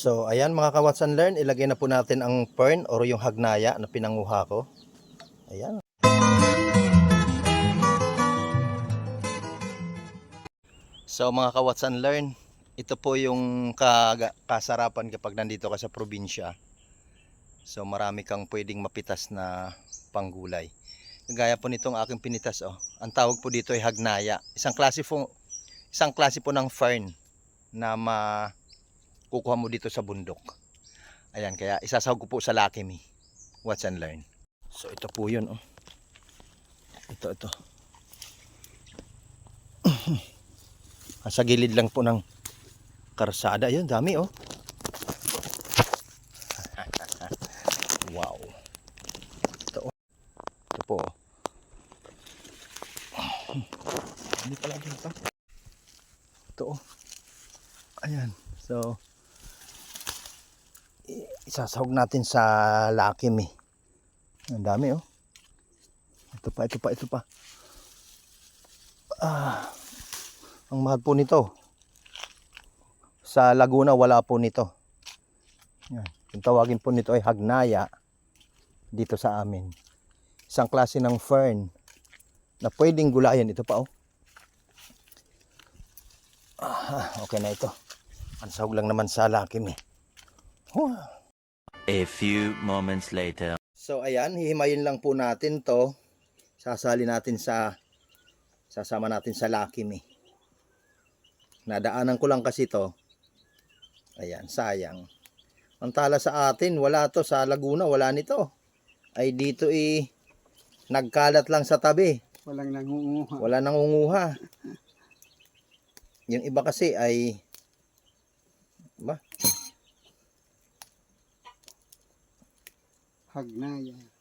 So ayan mga ka-Watch and Learn, ilagay na po natin ang fern or yung hagnaya na pinanguha ko. Ayan. So mga ka-Watch and Learn, ito po yung kasarapan kapag nandito ka sa probinsya. So marami kang pwedeng mapitas na panggulay. Gaya po nitong aking pinitas, oh. Ang tawag po dito ay hagnaya. Isang klase po ng fern na makukuha mo dito sa bundok. Ayan, kaya isasahog ko po sa Lucky Me. Watch and Learn. So ito po yun, oh. Ito. Sa gilid lang po ng karsada. Ayun, dami, oh. Wow. Ito, oh. Ito po, oh. Hindi pala dito. Ito, oh. Ayan. So isasahog natin sa Lucky Me. Ang dami, oh. Ito pa. Ang mahal po nito. Sa Laguna wala po nito. Yan. Yung tawagin po nito ay hagnaya dito sa amin. Isang klase ng fern na pwedeng gulayan. Ito pa, oh. Okay na ito. Ang sahog lang naman sa Lucky Me. A few moments later. So ayan, hihimayin lang po natin to. Sasama natin sa Lucky Me. Nadaanan ko lang kasi to. Ayan, sayang. Ang tala sa atin, wala to sa Laguna, wala nito. Ay dito nagkalat lang sa tabi. Walang nangunguha. Wala nangunguha. Yung iba kasi ay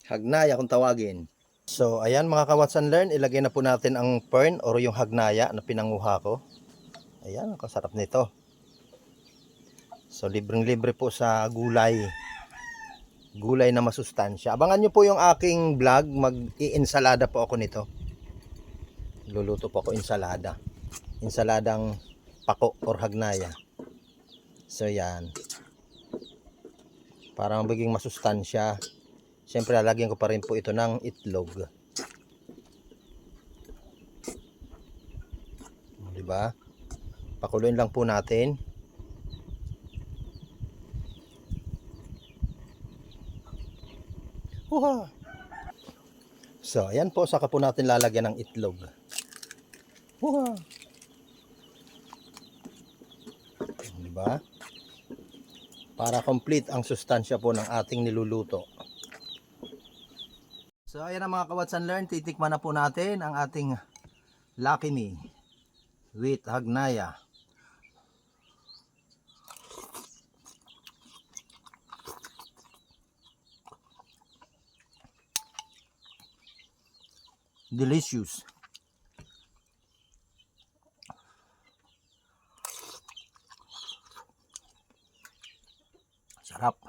hagnaya kung tawagin. So ayan mga ka-Watch and Learn, ilagay na po natin ang fern or yung hagnaya na pinanguha ko. Ayan, ang kasarap nito. So libreng-libre po sa gulay. Gulay na masustansya. Abangan nyo po yung aking vlog, mag-i-ensalada po ako nito. Luluto po ako ensalada. Ensaladang pako or hagnaya. So yan. Para magiging masustansya. Siyempre lalagyan ko pa rin po ito ng itlog. Diba? Pakuluin lang po natin. So, ayan po, saka po natin lalagyan ng itlog. Diba? Para complete ang sustansya po ng ating niluluto. So, ayan na mga ka-Watch and Learn, titikman na po natin ang ating Lucky Me with hagnaya. Delicious. Sarap.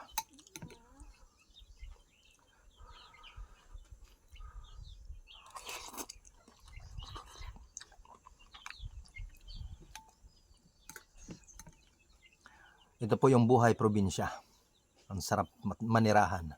Ito po yung buhay probinsya. Ang sarap manirahan.